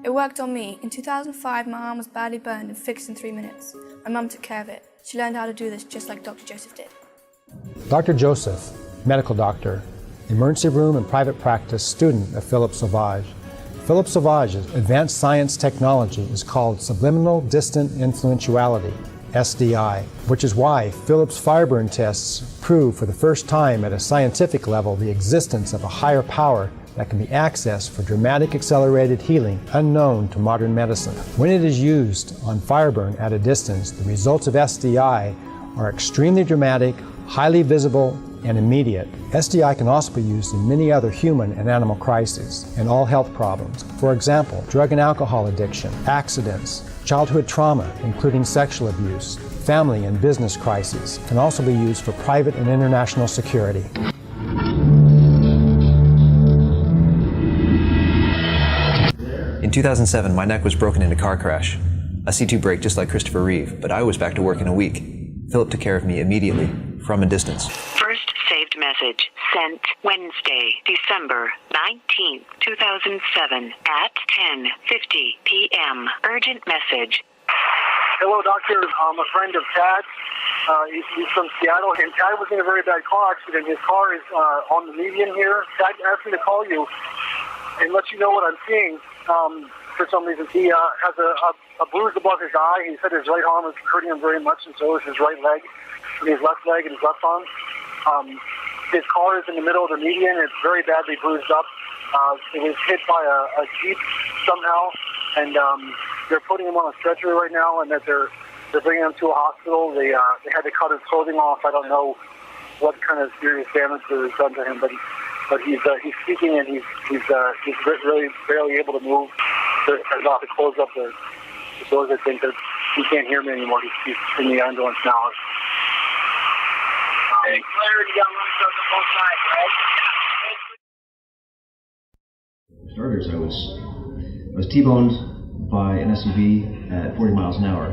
It worked on me. In 2005, my arm was badly burned and fixed in 3 minutes. My mum took care of it. She learned how to do this just like Dr. Joseph did. Dr. Joseph, medical doctor, emergency room and private practice student of Philippe Sauvage. Philippe Sauvage's advanced science technology is called subliminal distant influentiality, SDI, which is why Philippe's fireburn tests prove for the first time at a scientific level the existence of a higher power that can be accessed for dramatic accelerated healing unknown to modern medicine. When it is used on fireburn at a distance, the results of SDI are extremely dramatic, highly visible, and immediate. SDI can also be used in many other human and animal crises and all health problems. For example, drug and alcohol addiction, accidents, childhood trauma, including sexual abuse, family and business crises, can also be used for private and international security. In 2007, my neck was broken in a car crash. A C2 break just like Christopher Reeve, but I was back to work in a week. Philip took care of me immediately, from a distance. First saved message sent Wednesday, December 19th, 2007 at 10:50 p.m. Urgent message. Hello, doctor. I'm a friend of Tad. He's from Seattle, and Tad was in a very bad car accident. His car is on the median here. Tad asked me to call you and let you know what I'm seeing. For some reason, he has a bruise above his eye. He said his right arm is hurting him very much, and so is his right leg, and his left leg, and his left arm. His car is in the middle of the median. It's very badly bruised up. It was hit by a Jeep somehow, and they're putting him on a stretcher right now, and that they're bringing him to a hospital. They had to cut his clothing off. I don't know what kind of serious damage was done to him, but he's speaking, and he's really barely able to move. They're about to close up the doors. I think that he can't hear me anymore. He's in the ambulance now. Clarity on both sides, right? For starters, I was T-boned by an SUV at 40 miles an hour.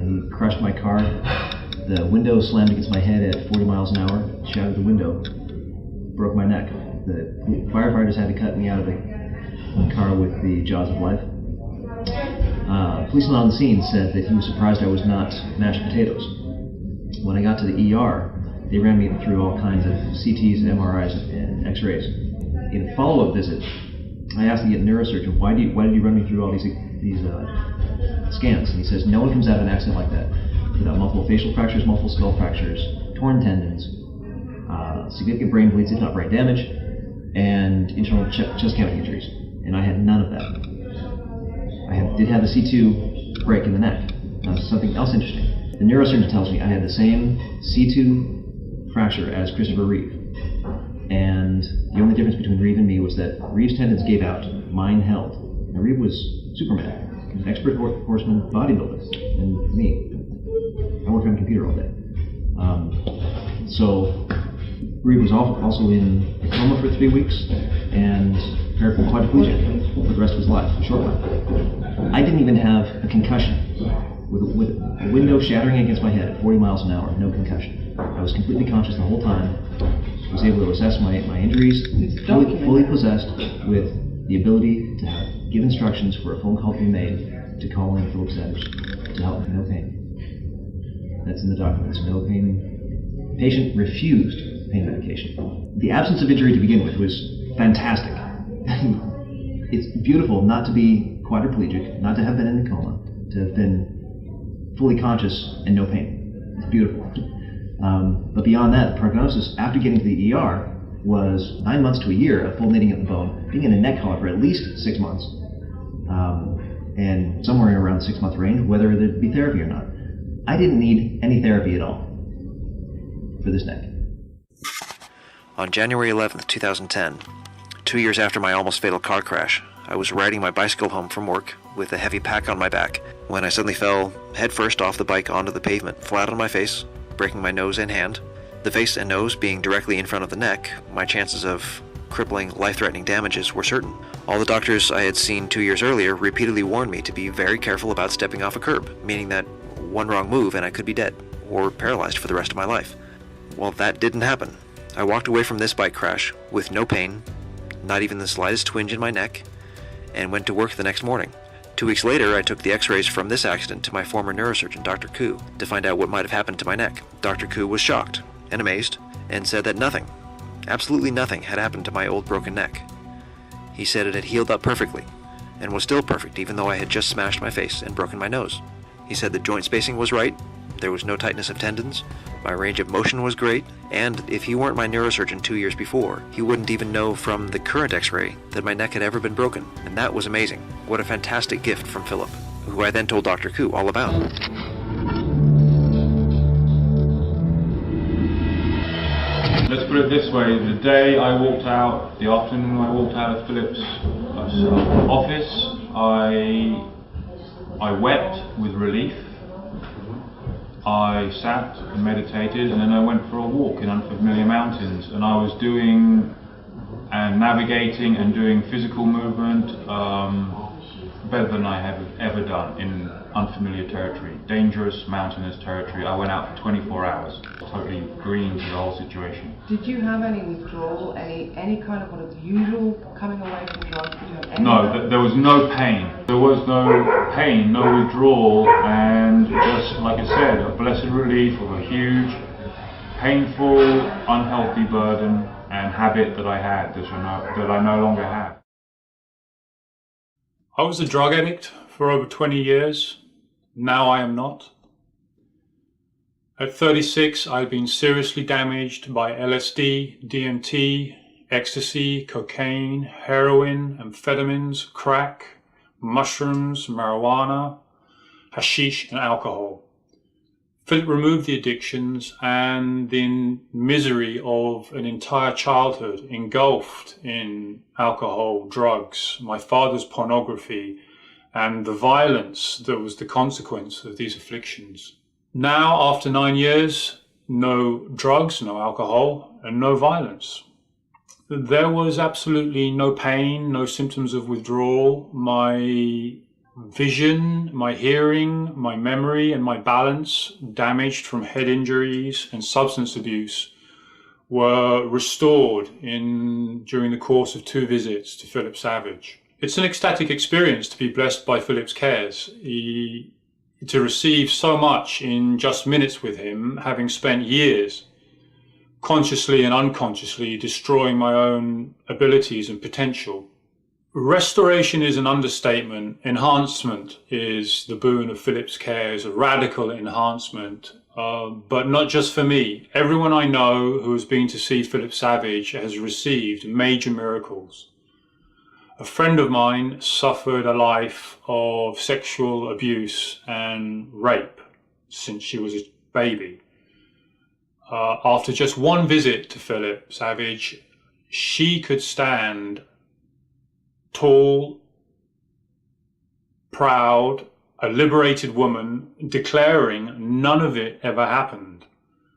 He crushed my car. The window slammed against my head at 40 miles an hour, shattered the window, broke my neck. The firefighters had to cut me out of the car with the jaws of life. A policeman on the scene said that he was surprised I was not mashed potatoes. When I got to the ER, they ran me through all kinds of CTs, MRIs, and X-rays. In a follow-up visit, I asked the neurosurgeon, why did you run me through all these scans? And he says, no one comes out of an accident like that without multiple facial fractures, multiple skull fractures, torn tendons, significant brain bleeds, if not brain damage, and internal chest cavity injuries. And I had none of that. I did have a C2 break in the neck. Something else interesting. The neurosurgeon tells me I had the same C2 fracture as Christopher Reeve. And the only difference between Reeve and me was that Reeve's tendons gave out, mine held. And Reeve was Superman. He was an expert horseman, bodybuilder, and me. I worked on a computer all day. So Reeve was also in a coma for 3 weeks and prepared for quadriplegia for the rest of his life, a short one. I didn't even have a concussion. With a window shattering against my head at 40 miles an hour, no concussion. I was completely conscious the whole time. I was able to assess my injuries, fully possessed with the ability to give instructions for a phone call to be made to call in Philip Savage to help with no pain. That's in the documents, no pain. Patient refused pain medication. The absence of injury to begin with was fantastic. It's beautiful not to be quadriplegic, not to have been in a coma, to have been fully conscious and no pain. It's beautiful. But beyond that, the prognosis after getting to the ER was 9 months to a year of full knitting of the bone, being in a neck collar for at least 6 months, and somewhere around the 6-month range, whether there'd be therapy or not. I didn't need any therapy at all for this neck. On January 11th, 2010, 2 years after my almost fatal car crash, I was riding my bicycle home from work with a heavy pack on my back when I suddenly fell headfirst off the bike onto the pavement, flat on my face, breaking my nose and hand. The face and nose being directly in front of the neck, my chances of crippling, life-threatening damages were certain. All the doctors I had seen 2 years earlier repeatedly warned me to be very careful about stepping off a curb, meaning that one wrong move and I could be dead, or paralyzed for the rest of my life. Well, that didn't happen. I walked away from this bike crash with no pain, not even the slightest twinge in my neck, and went to work the next morning. 2 weeks later, I took the x-rays from this accident to my former neurosurgeon, Dr. Koo, to find out what might have happened to my neck. Dr. Koo was shocked and amazed and said that nothing, absolutely nothing, had happened to my old broken neck. He said it had healed up perfectly and was still perfect even though I had just smashed my face and broken my nose. He said the joint spacing was right, there was no tightness of tendons, my range of motion was great, and if he weren't my neurosurgeon 2 years before, he wouldn't even know from the current x-ray that my neck had ever been broken. And that was amazing. What a fantastic gift from Philip, who I then told Dr. Koo all about. Let's put it this way, the day I walked out, the afternoon I walked out of Philip's office, I wept with relief. I sat and meditated, and then I went for a walk in unfamiliar mountains, and I was doing and navigating and doing physical movement better than I have ever done in unfamiliar territory, dangerous mountainous territory. I went out for 24 hours, totally green to the whole situation. Did you have any withdrawal, any kind of unusual coming away from drugs? Did you have any No, there was no pain. There was no pain, no withdrawal, and just, like I said, a blessed relief of a huge, painful, unhealthy burden and habit that I had, that I no longer have. I was a drug addict for over 20 years. Now I am not. At 36, I'd been seriously damaged by LSD, DMT, ecstasy, cocaine, heroin, amphetamines, crack, mushrooms, marijuana, hashish, and alcohol. Philip removed the addictions, and the misery of an entire childhood engulfed in alcohol, drugs, my father's pornography, and the violence that was the consequence of these afflictions. Now, after 9 years, no drugs, no alcohol, and no violence. There was absolutely no pain, no symptoms of withdrawal. My vision, my hearing, my memory, and my balance, damaged from head injuries and substance abuse, were restored during the course of 2 visits to Philip Savage. It's an ecstatic experience to be blessed by Philip's cares. To receive so much in just minutes with him, having spent years consciously and unconsciously destroying my own abilities and potential. Restoration is an understatement. Enhancement is the boon of Philip's cares, a radical enhancement. But not just for me. Everyone I know who has been to see Philip Savage has received major miracles. A friend of mine suffered a life of sexual abuse and rape since she was a baby. After just 1 visit to Philip Savage, she could stand tall, proud, a liberated woman, declaring none of it ever happened.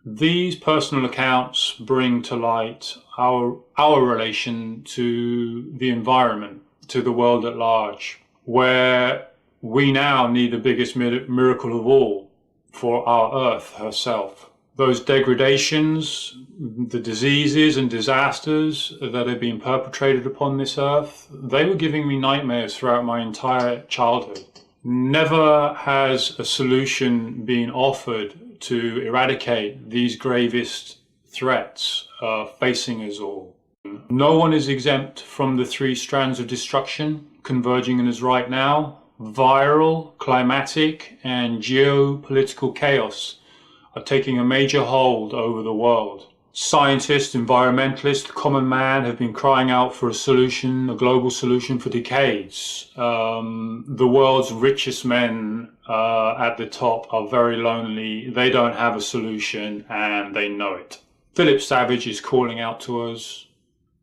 These personal accounts bring to light our relation to the environment, to the world at large, where we now need the biggest miracle of all for our Earth herself. Those degradations, the diseases and disasters that have been perpetrated upon this earth, they were giving me nightmares throughout my entire childhood. Never has a solution been offered to eradicate these gravest threats facing us all. No one is exempt from the 3 strands of destruction converging in us right now. Viral, climatic, and geopolitical chaos are taking a major hold over the world. Scientists, environmentalists, the common man have been crying out for a solution, a global solution for decades. The world's richest men at the top are very lonely. They don't have a solution and they know it. Philip Savage is calling out to us,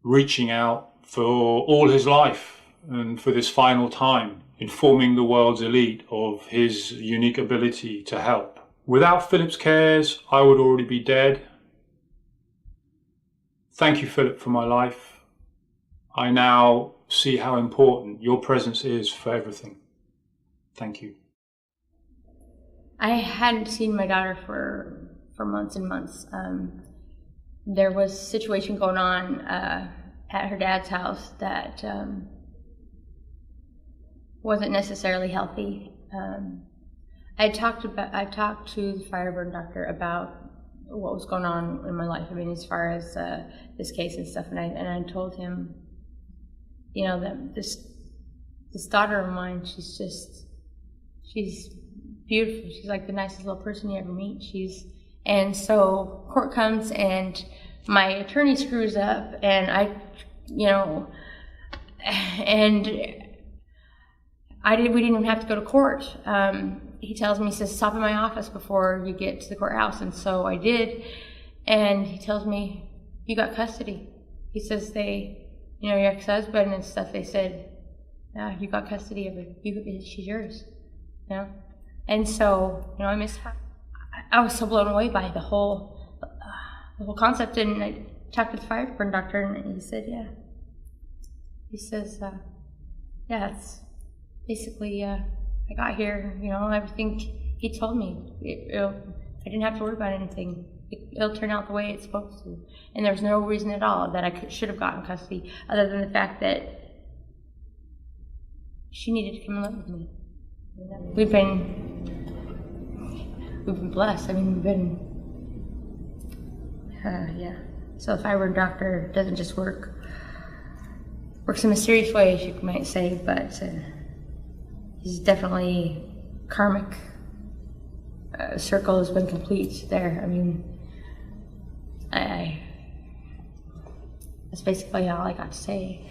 reaching out for all his life and for this final time, informing the world's elite of his unique ability to help. Without Philip's cares, I would already be dead. Thank you, Philip, for my life. I now see how important your presence is for everything. Thank you. I hadn't seen my daughter for months and months. There was a situation going on at her dad's house that wasn't necessarily healthy. I talked to the fire burn doctor about what was going on in my life. I mean, as far as this case and stuff, and I told him, you know, that this daughter of mine, she's beautiful. She's like the nicest little person you ever meet. And so court comes and my attorney screws up, and we didn't even have to go to court. He tells me, he says, stop in my office before you get to the courthouse. And so I did. And he tells me, you got custody. He says, your ex-husband and stuff, they said, yeah, you got custody of her. She's yours. You know? And so, I miss her. I was so blown away by the whole concept. And I talked to the fire burn doctor, and he said, yeah. He says, it's basically, I got here, everything he told me. I didn't have to worry about anything. It'll turn out the way it's supposed to. And there's no reason at all that I should have gotten custody, other than the fact that she needed to come and live with me. We've been blessed. I mean, So the fire burn doctor doesn't just works in mysterious ways, you might say, but he's definitely karmic circle has been complete there. I mean, that's basically all I got to say.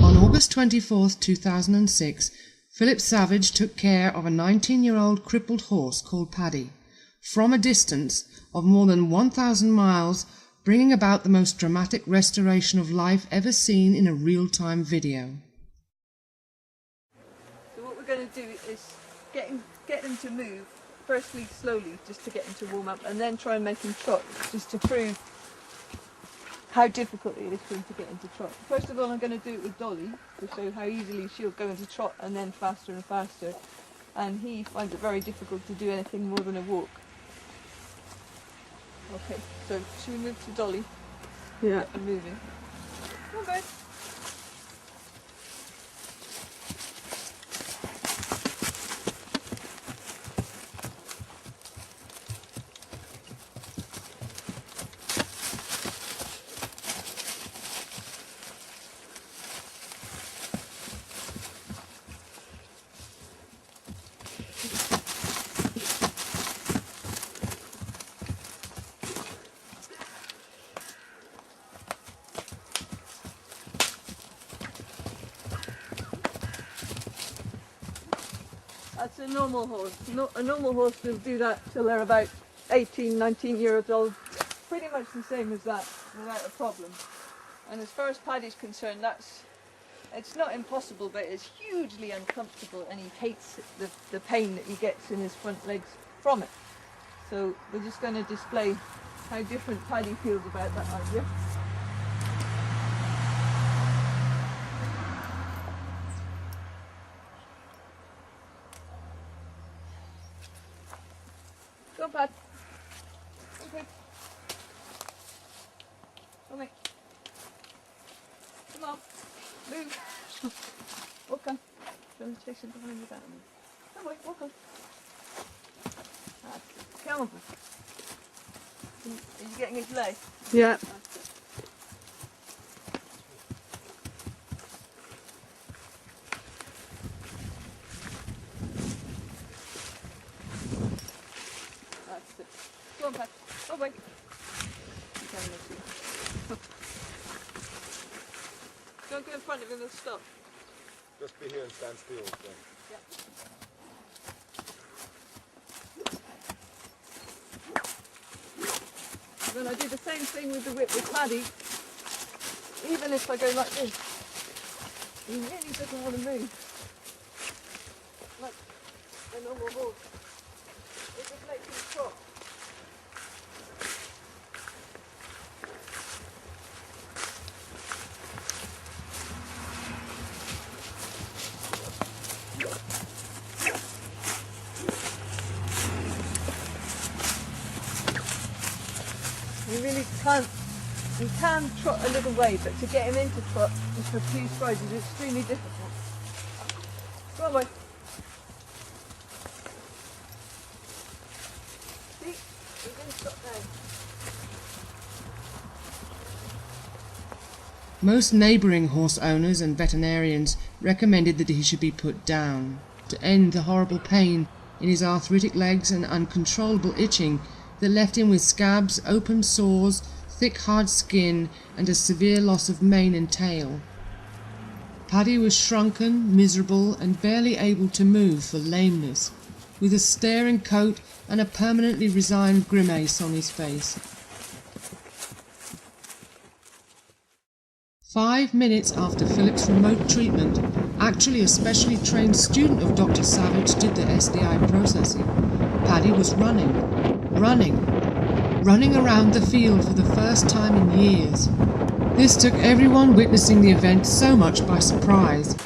On August 24th, 2006, Philip Savage took care of a 19-year-old crippled horse called Paddy from a distance of more than 1,000 miles, bringing about the most dramatic restoration of life ever seen in a real-time video. So what we're going to do is get him to move, firstly slowly, just to get him to warm up, and then try and make him trot, just to prove how difficult it is for him to get into trot. First of all, I'm going to do it with Dolly, to show how easily she'll go into trot, and then faster and faster. And he finds it very difficult to do anything more than a walk. Okay, so should we move to Dolly? Yeah. Get him moving. Okay. That's a normal horse. A normal horse will do that till they're about 18, 19 years old. Pretty much the same as that, without a problem. And as far as Paddy's concerned, it's not impossible, but it's hugely uncomfortable, and he hates the pain that he gets in his front legs from it. So we're just going to display how different Paddy feels about that idea. Go on, Pad. Okay. Come on. Come on. Move. Walk on. Don't chase him behind the back. Come on, walk on. Come on. Are you getting his leg? Yeah. Go on, Pat. Oh, wait. Don't go in front of him and stop. Just be here and stand still. Then. Yeah. Then I do the same thing with the whip with Paddy. Even if I go like this, he really doesn't want to move. Like a normal horse. It just makes him trot. You really can't. He can trot a little way, but to get him into trot just for 2 strides is extremely difficult. Go on, boy. See? He's in trot now. Most neighbouring horse owners and veterinarians recommended that he should be put down to end the horrible pain in his arthritic legs and uncontrollable itching that left him with scabs, open sores, thick hard skin and a severe loss of mane and tail. Paddy was shrunken, miserable and barely able to move for lameness, with a staring coat and a permanently resigned grimace on his face. 5 minutes after Philip's remote treatment, actually a specially trained student of Dr. Savage did the SDI processing. Paddy was running around the field for the first time in years. This took everyone witnessing the event so much by surprise.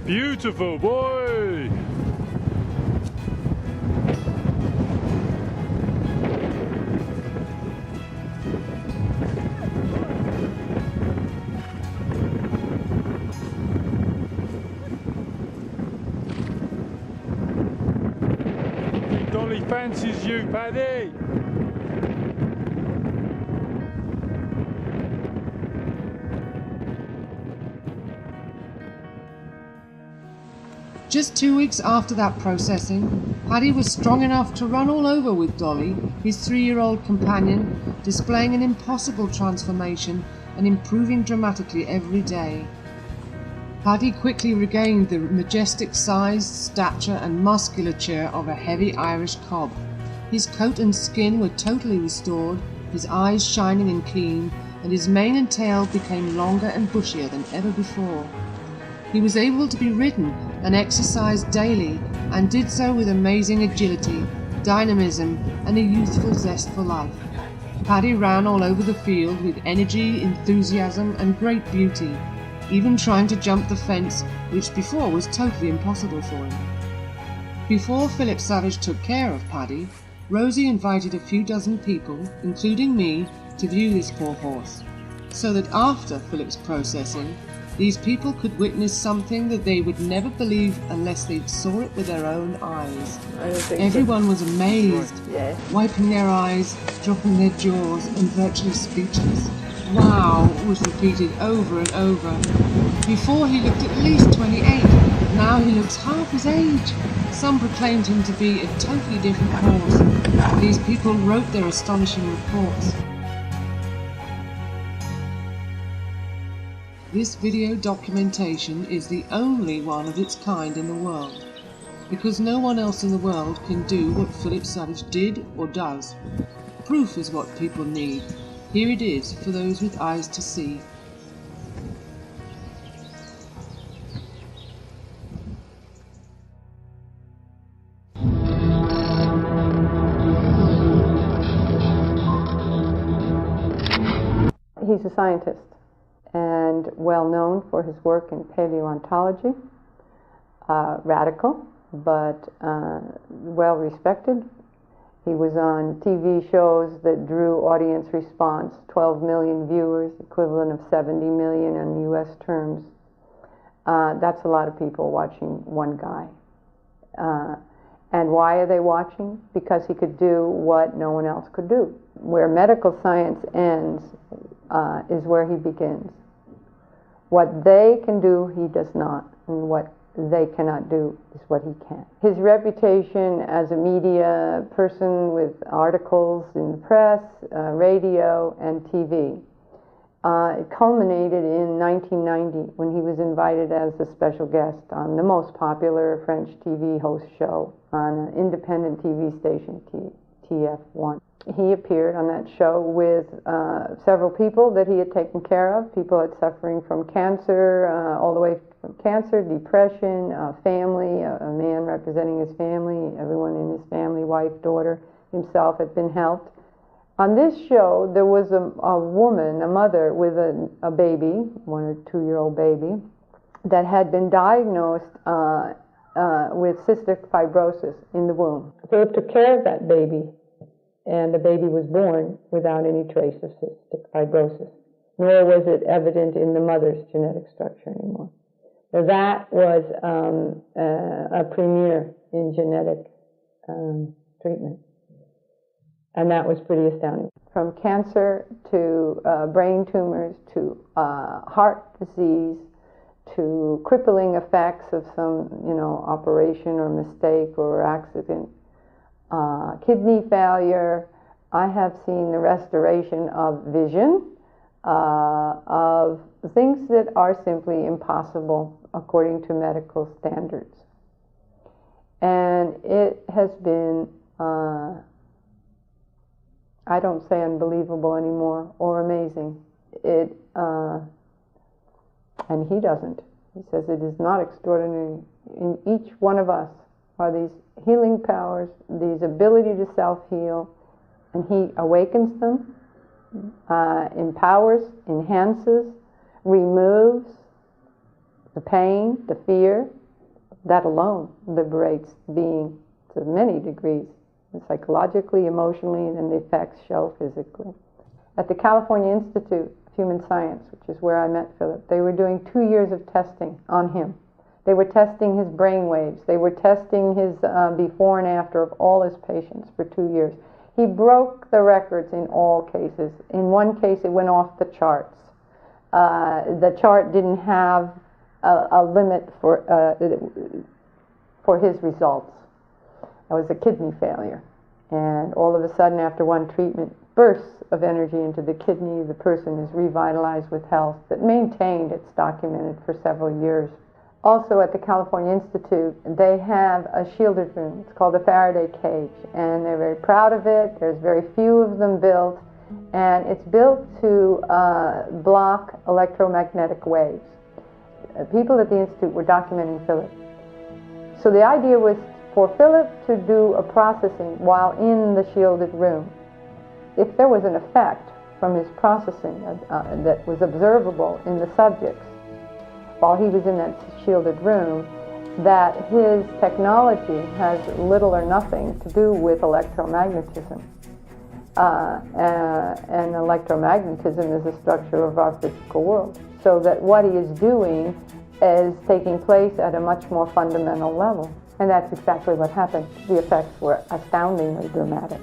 Beautiful boy! Dolly fancies you, Paddy! Just 2 weeks after that processing, Paddy was strong enough to run all over with Dolly, his 3-year-old companion, displaying an impossible transformation and improving dramatically every day. Paddy quickly regained the majestic size, stature and musculature of a heavy Irish cob. His coat and skin were totally restored, his eyes shining and clean, and his mane and tail became longer and bushier than ever before. He was able to be ridden and exercised daily, and did so with amazing agility, dynamism, and a youthful zest for life. Paddy ran all over the field with energy, enthusiasm, and great beauty, even trying to jump the fence, which before was totally impossible for him. Before Philip Savage took care of Paddy, Rosie invited a few dozen people, including me, to view this poor horse, so that after Philip's processing, these people could witness something that they would never believe unless they saw it with their own eyes. Everyone was amazed, wiping their eyes, dropping their jaws, and virtually speechless. "Wow," was repeated over and over. Before he looked at least 28, now he looks half his age. Some proclaimed him to be a totally different horse. These people wrote their astonishing reports. This video documentation is the only one of its kind in the world, because no one else in the world can do what Philip Savage did or does. Proof is what people need. Here it is for those with eyes to see. He's a scientist and well known for his work in paleontology. Radical, but well respected. He was on TV shows that drew audience response, 12 million viewers, equivalent of 70 million in US terms. That's a lot of people watching one guy. And why are they watching? Because he could do what no one else could do. Where medical science ends, is where he begins. What they can do, he does not, and what they cannot do is what he can. His reputation as a media person with articles in the press, radio, and TV, it culminated in 1990 when he was invited as a special guest on the most popular French TV host show on an independent TV station, TF1. He appeared on that show with several people that he had taken care of, people that suffering from cancer, all the way from cancer, depression, family, a man representing his family, everyone in his family, wife, daughter, himself had been helped. On this show, there was a woman, a mother with a baby, 1 or 2 year old baby, that had been diagnosed with cystic fibrosis in the womb. Philip took care of that baby, and the baby was born without any trace of cystic fibrosis, nor was it evident in the mother's genetic structure anymore. So that was a premiere in genetic treatment. And that was pretty astounding. From cancer to brain tumors to heart disease to crippling effects of some, operation or mistake or accident, kidney failure. I have seen the restoration of vision, of things that are simply impossible according to medical standards. And it has been I don't say unbelievable anymore or amazing. And he doesn't. He says it is not extraordinary. In each one of us are these healing powers, these ability to self-heal, and he awakens them, empowers, enhances, removes the pain, the fear. That alone liberates being to many degrees, psychologically, emotionally, and then the effects show physically. At the California Institute of Human Science, which is where I met Philip, they were doing 2 years of testing on him. They were testing his brain waves. They were testing his before and after of all his patients for 2 years. He broke the records in all cases. In one case, it went off the charts. The chart didn't have a limit for his results. That was a kidney failure. And all of a sudden, after one treatment, bursts of energy into the kidney. The person is revitalized with health that maintained, it's documented, for several years. Also at the California Institute, they have a shielded room. It's called a Faraday cage, and they're very proud of it. There's very few of them built, and it's built to block electromagnetic waves. People at the Institute were documenting Philip. So the idea was for Philip to do a processing while in the shielded room. If there was an effect from his processing that was observable in the subjects while he was in that shielded room, that his technology has little or nothing to do with electromagnetism. And electromagnetism is the structure of our physical world. So that what he is doing is taking place at a much more fundamental level. And that's exactly what happened. The effects were astoundingly dramatic.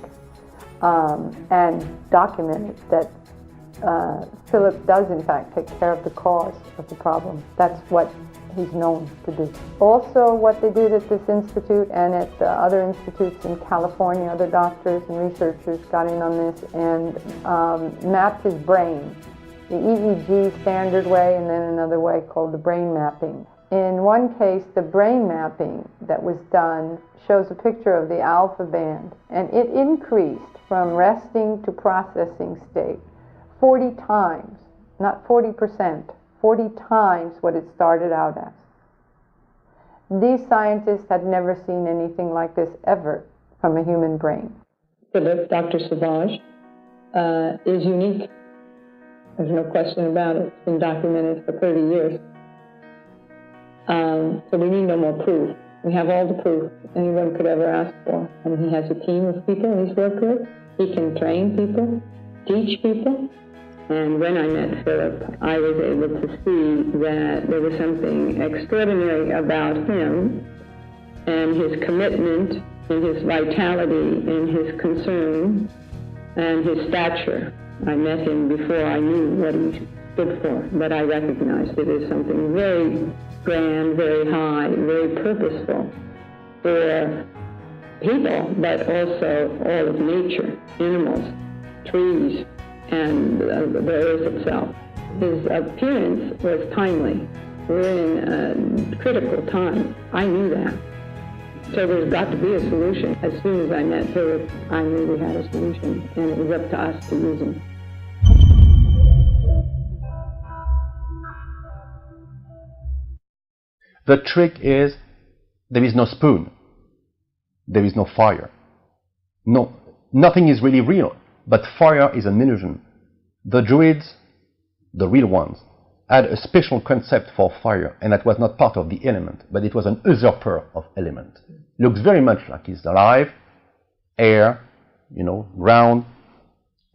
And documented that Philip does in fact take care of the cause of the problem. That's what he's known to do. Also, what they did at this institute and at the other institutes in California, other doctors and researchers got in on this and mapped his brain, the EEG standard way, and then another way called the brain mapping. In one case, the brain mapping that was done shows a picture of the alpha band, and it increased from resting to processing state 40 times, not 40%, 40 times what it started out as. These scientists had never seen anything like this ever from a human brain. Philip, Dr. Sauvage, is unique. There's no question about it. It's been documented for 30 years. So we need no more proof. We have all the proof anyone could ever ask for. And he has a team of people he's worked with. He can train people, teach people. And when I met Philip, I was able to see that there was something extraordinary about him and his commitment and his vitality and his concern and his stature I met him before I knew what he stood for, but I recognized it as something very grand, very high, very purposeful for people, but also all of nature, animals, trees, and the earth itself. His appearance was timely. We're in a critical time. I knew that. So there's got to be a solution. As soon as I met Philip, I knew we had a solution, and it was up to us to use him. The trick is there is no spoon. There is no fire. No, nothing is really real, but fire is an illusion. The Druids, the real ones, had a special concept for fire, and that was not part of the element, but it was an usurper of element. Looks very much like it's alive, air, ground,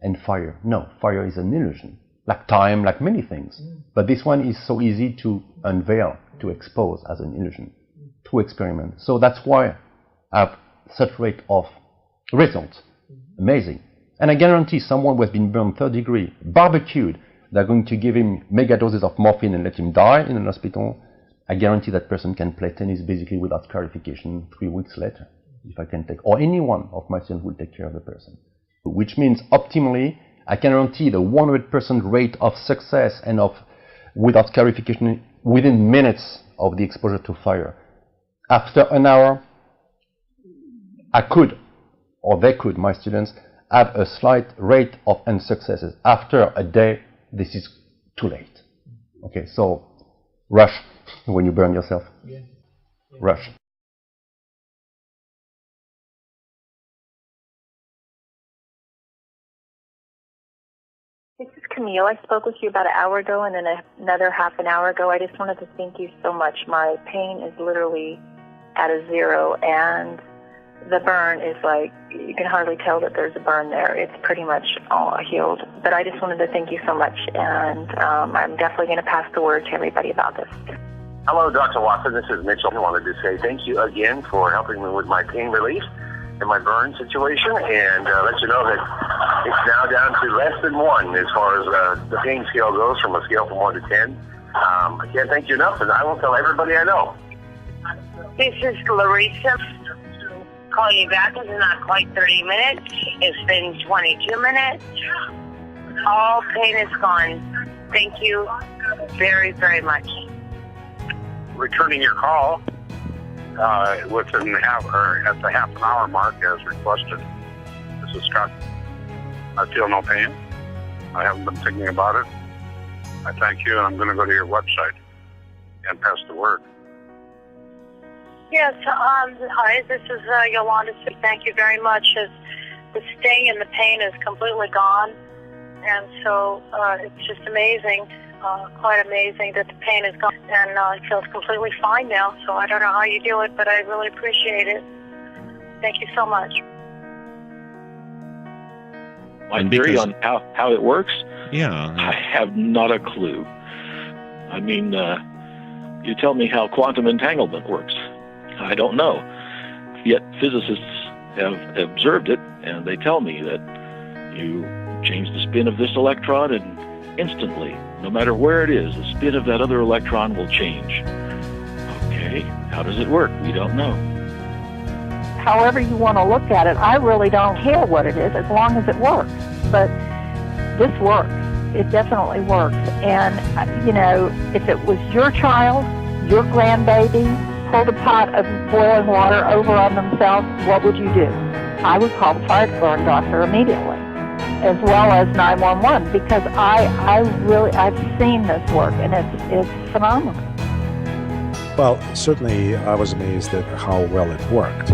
and fire. No, fire is an illusion, like time, like many things. But this one is so easy to unveil, to expose as an illusion, through experiment. So that's why I have such rate of results. Amazing. And I guarantee someone who has been burned 3rd degree, barbecued, they're going to give him mega doses of morphine and let him die in an hospital. I guarantee that person can play tennis basically without scarification 3 weeks later, if I can take, or any one of my students will take care of the person. Which means optimally, I can guarantee the 100% rate of success and of without scarification within minutes of the exposure to fire. After an hour, I could, or they could, my students, have a slight rate of unsuccesses. After a day, this is too late. Okay, so rush when you burn yourself. Yeah. Rush. This is Camille. I spoke with you about an hour ago and then another half an hour ago. I just wanted to thank you so much. My pain is literally at a zero, and the burn is like, you can hardly tell that there's a burn there. It's pretty much all healed. But I just wanted to thank you so much, and I'm definitely going to pass the word to everybody about this. Hello, Dr. Watson. This is Mitchell. I wanted to say thank you again for helping me with my pain relief and my burn situation, and let you know that it's now down to less than 1 as far as the pain scale goes, from a scale from 1 to 10. I can't thank you enough, and I will tell everybody I know. This is Larissa. Calling you back in not quite 30 minutes. It's been 22 minutes. All pain is gone. Thank you very, very much. Returning your call within at the half an hour mark as requested. This is Scott. I feel no pain. I haven't been thinking about it. I thank you, and I'm going to go to your website and pass the word. Yes, hi, this is Yolanda. Thank you very much. The sting and the pain is completely gone, and so it's just amazing, quite amazing that the pain is gone, and it feels completely fine now. So I don't know how you do it, but I really appreciate it. Thank you so much. My theory on how it works? Yeah. I have not a clue. I mean, you tell me how quantum entanglement works. I don't know. Yet physicists have observed it, and they tell me that you change the spin of this electron, and instantly, no matter where it is, the spin of that other electron will change. Okay, how does it work? We don't know. However you want to look at it, I really don't care what it is as long as it works. But this works. It definitely works. And, if it was your child, your grandbaby, pulled a pot of boiling water over on themselves, what would you do? I would call the fire department doctor immediately, as well as 911, because I've seen this work, and it's phenomenal. Well, certainly I was amazed at how well it worked.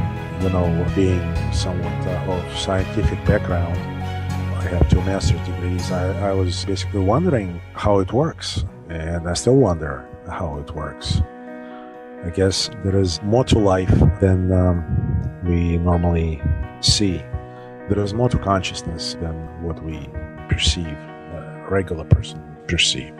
Being somewhat of scientific background, I have 2 master's degrees. I was basically wondering how it works, and I still wonder how it works. I guess there is more to life than we normally see. There is more to consciousness than what we perceive, a regular person perceive.